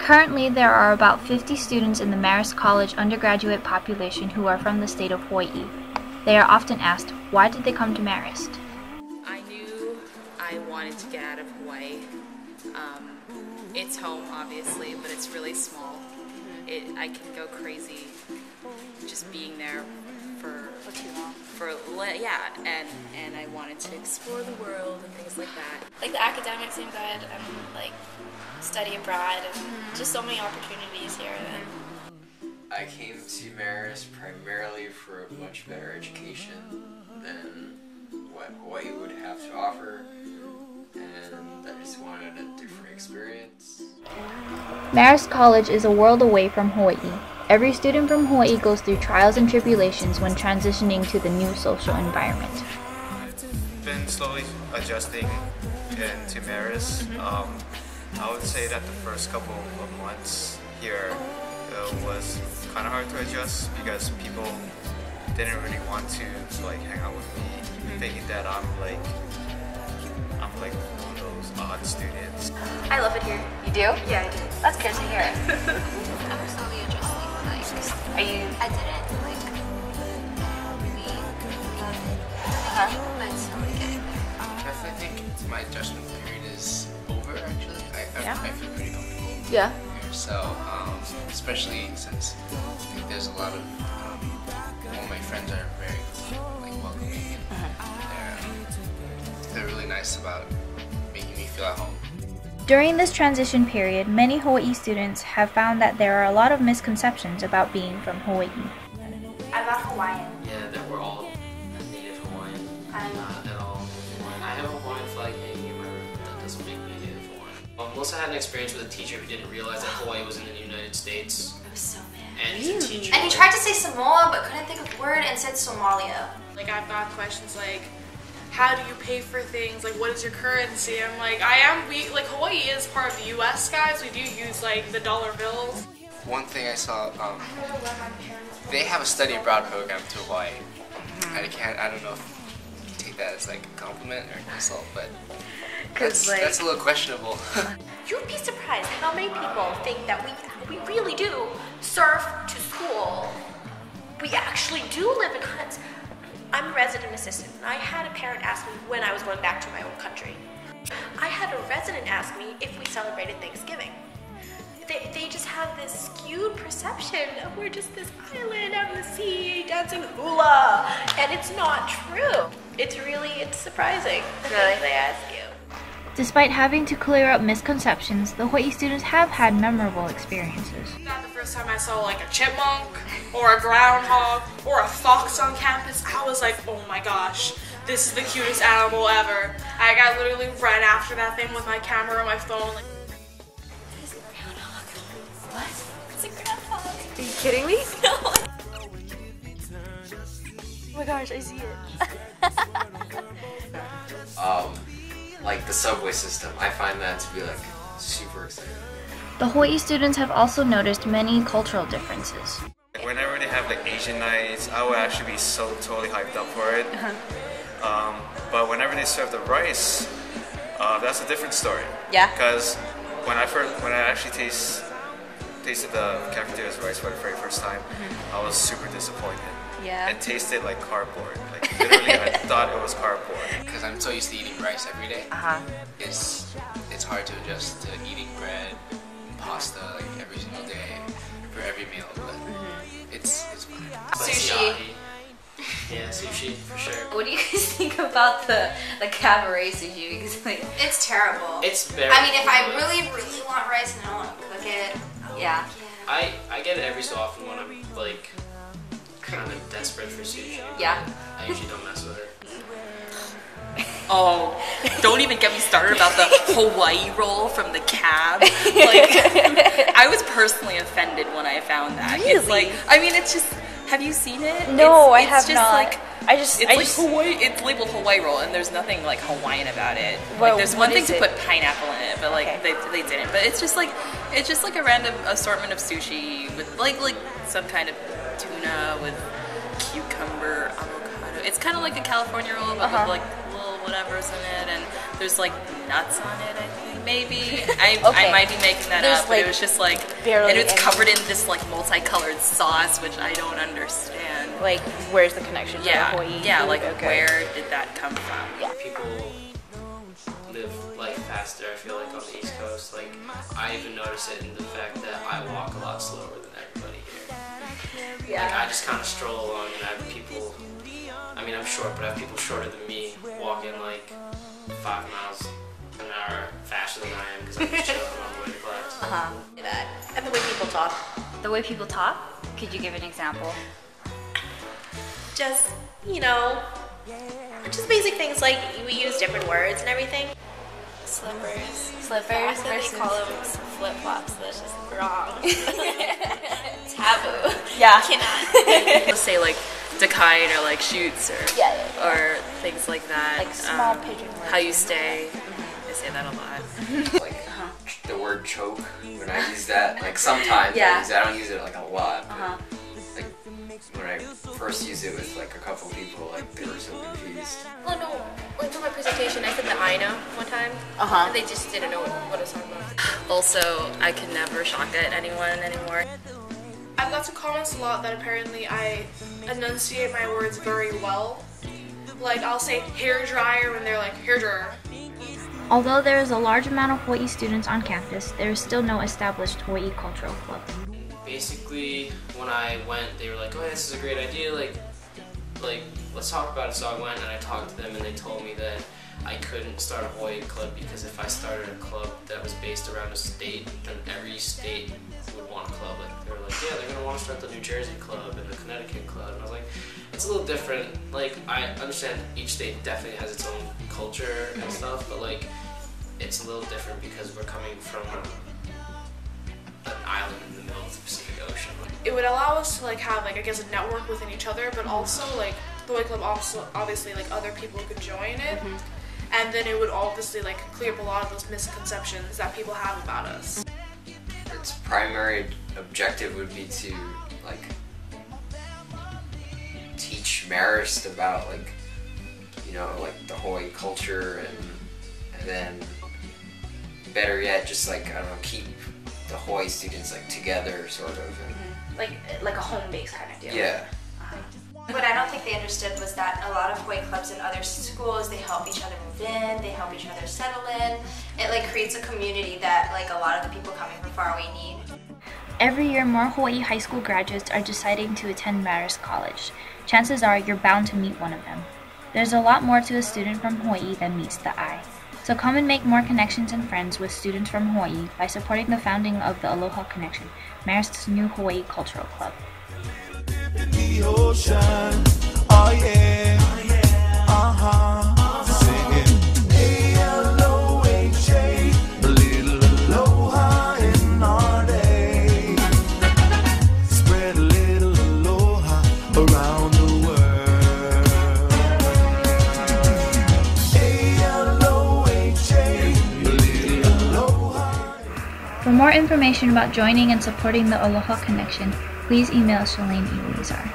Currently, there are about 50 students in the Marist College undergraduate population who are from the state of Hawaii. They are often asked, why did they come to Marist? I knew I wanted to get out of Hawaii. It's home, obviously, but it's really small. I can go crazy just being there for too long. And I wanted to explore the world and things like that. Like the academics seem good, and like study abroad, and just so many opportunities here. I came to Marist primarily for a much better education than what Hawaii would have to offer, and I just wanted a different experience. Marist College is a world away from Hawaii. Every student from Hawaii goes through trials and tribulations when transitioning to the new social environment. I've been slowly adjusting into Marist. I would say that the first couple of months here was kind of hard to adjust because people didn't really want to hang out with me, thinking that I'm like one of those odd students. I love it here. You do? Yeah, I do. That's good to hear. I'm slowly adjusting. Are you? I didn't really but slowly getting there. I definitely think my adjustment period is over. Actually, I feel pretty comfortable. Yeah. Here, so especially since I think there's a lot of all my friends are very welcoming, and they're really nice about making me feel at home. During this transition period, many Hawaii students have found that there are a lot of misconceptions about being from Hawaii. I'm not Hawaiian. Yeah, that we're all native Hawaiian. I'm not at all Hawaiian. I have a Hawaiian flag hanging in my room, but that doesn't make me native Hawaiian. Melissa had an experience with a teacher who didn't realize that Hawaii was in the United States. I was so mad. And he's a teacher. And he tried to say Samoa, but couldn't think of the word and said Somalia. Like, I've got questions like, how do you pay for things? Like, what is your currency? I'm like, Hawaii is part of the U.S., guys. We do use, the dollar bills. One thing I saw, they have a study abroad program to Hawaii. I don't know if you take that as a compliment or an insult, but that's a little questionable. You'd be surprised how many people think that we really do surf to school. We actually do live in huts. I'm a resident assistant, and I had a parent ask me when I was going back to my own country. I had a resident ask me if we celebrated Thanksgiving. They just have this skewed perception of we're just this island out in the sea dancing with hula, and it's not true. It's surprising. Really? They ask you. Despite having to clear up misconceptions, the Hawaii students have had memorable experiences. Not the first time I saw a chipmunk or a groundhog or a fox on campus, I was like, oh my gosh, this is the cutest animal ever. I literally ran after that thing with my camera and my phone. It's a groundhog. What? It's a groundhog. Are you kidding me? No. Oh my gosh, I see it. The subway system, I find that to be super exciting. The Hawaii students have also noticed many cultural differences. Whenever they have Asian nights, I would actually be so totally hyped up for it. But whenever they serve the rice, that's a different story. Yeah. Because when I actually tasted the cafeteria's rice for the very first time, I was super disappointed. Yeah. It tasted like cardboard. Literally, I thought it was cardboard. Because I'm so used to eating rice every day. It's hard to adjust to eating bread and pasta every single day for every meal, but it's fun. Sushi. Yeah, sushi for sure. What do you guys think about the cabaret sushi? Because It's terrible. It's very. I mean, if I really, really want rice and I don't want to cook it, yeah. I get it every so often when I'm kind of desperate for sushi. Yeah. I usually don't mess with it. Oh, don't even get me started about the Hawaii roll from the cab. I was personally offended when I found that. Really? It's just, have you seen it? No, I have just not. It's Hawaii. It's labeled Hawaii roll, and there's nothing Hawaiian about it. Well, there's one what thing is to it? put pineapple in it, but they didn't. But it's just a random assortment of sushi with some kind of tuna with cucumber, avocado. It's kind of like a California roll, but with little whatever's in it, and there's like nuts on it, I think, maybe. I might be making that up, but it was just like, and it's covered in this like multicolored sauce, which I don't understand. Like, where's the connection to Hawaii? Yeah, like where did that come from? Yeah. People live life faster, I feel like, on the East Coast. Like, I even notice it in the fact that I walk a lot slower than everybody here. Yeah. Like, I just kind of stroll along and I have people, I mean, I'm short, but I have people shorter than me walking like 5 miles an hour faster than I am because I'm just chilling on the way to class. And the way people talk. The way people talk? Could you give an example? Just, you know, just basic things like we use different words and everything. Slippers. Slippers They versus call them flip-flops. That's just wrong. Taboo. Yeah. Cannot. Let's say like decline or like shoots or or things like that. Like small pigeon words. How you stay. I say that a lot. Like the word choke, when I use that, like sometimes I use it, I don't use it like a lot. But, like when I first used it with like a couple people, like they were so confused. Oh no, like for my presentation, I said the I know one time. And they just didn't know what I was talking about. Also, I can never shock at anyone anymore. I've got some comments a lot that apparently I enunciate my words very well. Like I'll say hair dryer when they're like hair dryer. Although there is a large amount of Hawaii students on campus, there is still no established Hawaii Cultural Club. Basically, when I went, they were like, "Oh, this is a great idea. Like, let's talk about it." So I went and I talked to them, and they told me that I couldn't start a Hawaii club because if I started a club that was based around a state, then every state would want a club. Like, they were like, "Yeah, they're gonna want to start the New Jersey club and the Connecticut club." And I was like, "It's a little different. Like, I understand each state definitely has its own culture and stuff, but like, it's a little different because we're coming from an island in the middle of the Pacific Ocean." It would allow us to like have like I guess a network within each other, but also like the Hawaii Club also obviously like other people could join it, and then it would obviously like clear up a lot of those misconceptions that people have about us. Its primary objective would be to like teach Marist about like, you know, like the Hawaii culture, and then better yet, just like, I don't know, keep the Hawaii students like together sort of. And, Like a home base kind of deal. yeah. What I don't think they understood was that a lot of Hawaii clubs in other schools, they help each other move in, they help each other settle in. It like creates a community that like a lot of the people coming from far away need. Every year, more Hawaii high school graduates are deciding to attend Marist College. Chances are you're bound to meet one of them. There's a lot more to a student from Hawaii than meets the eye. So come and make more connections and friends with students from Hawaii by supporting the founding of the Aloha Connection, Marist's new Hawaii Cultural Club. The ocean, oh yeah, singing A-L-O-H-A, a little aloha in our day. Spread a little aloha around the world. A-L-O-H-A, a little aloha. For more information about joining and supporting the Aloha Connection, please email Shalane Elizar.